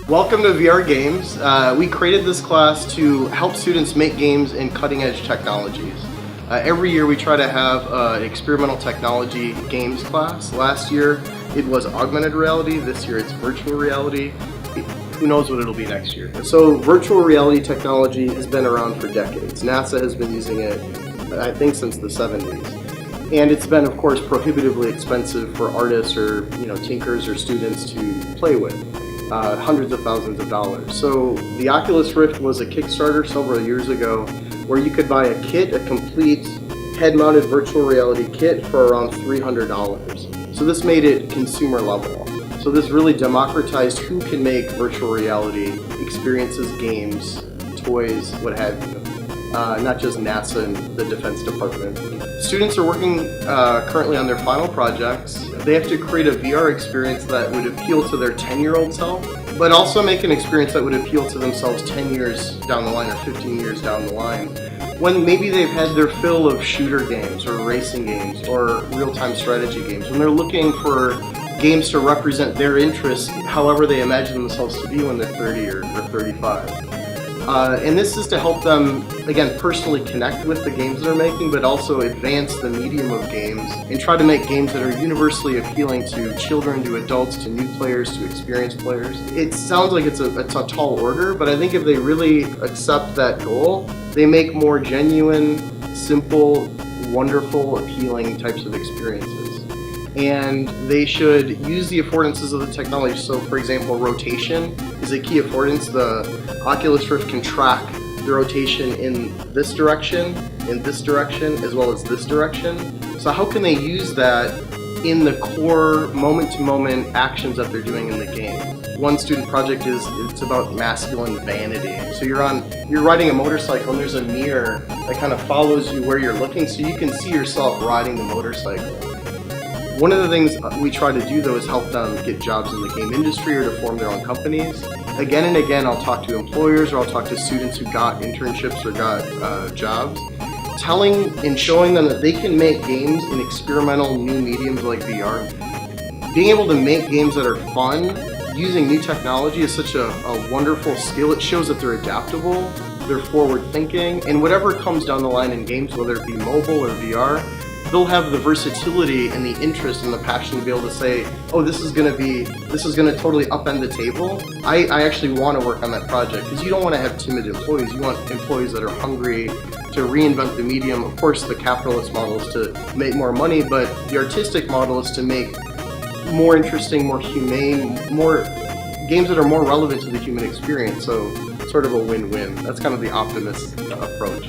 Welcome to VR Games. We created this class to help students make games in cutting-edge technologies. Every year we try to have an experimental technology games class. Last year it was augmented reality, this year it's virtual reality. Who knows what it'll be next year. So virtual reality technology has been around for decades. NASA has been using it, I think, since the 70s. And it's been, of course, prohibitively expensive for artists or tinkers or students to play with. Hundreds of thousands of dollars. So the Oculus Rift was a Kickstarter several years ago where you could buy a kit, a complete head-mounted virtual reality kit for around $300. So this made it consumer level. So this really democratized who can make virtual reality experiences, games, toys, what have you. Not just NASA and the Defense Department. Students are working currently on their final projects. They have to create a VR experience that would appeal to their 10-year-old self, but also make an experience that would appeal to themselves 10 years down the line or 15 years down the line, when maybe they've had their fill of shooter games or racing games or real-time strategy games, when they're looking for games to represent their interests however they imagine themselves to be when they're 30 or 35. And this is to help them, again, personally connect with the games they're making, but also advance the medium of games and try to make games that are universally appealing to children, to adults, to new players, to experienced players. It sounds like it's a tall order, but I think if they really accept that goal, they make more genuine, simple, wonderful, appealing types of experiences. And they should use the affordances of the technology. So, for example, rotation is a key affordance. The Oculus Rift can track the rotation in this direction, as well as this direction. So how can they use that in the core moment-to-moment actions that they're doing in the game? One student project it's about masculine vanity. So you're riding a motorcycle and there's a mirror that kind of follows you where you're looking so you can see yourself riding the motorcycle. One of the things we try to do, though, is help them get jobs in the game industry or to form their own companies. Again and again, I'll talk to employers or I'll talk to students who got internships or got jobs, telling and showing them that they can make games in experimental new mediums like VR. Being able to make games that are fun using new technology is such a wonderful skill. It shows that they're adaptable, they're forward-thinking, and whatever comes down the line in games, whether it be mobile or VR, they'll have the versatility and the interest and the passion to be able to say, oh, this is going to totally upend the table. I actually want to work on that project, because you don't want to have timid employees. You want employees that are hungry to reinvent the medium. Of course, the capitalist model is to make more money, but the artistic model is to make more interesting, more humane, more games that are more relevant to the human experience. So sort of a win-win. That's kind of the optimist approach.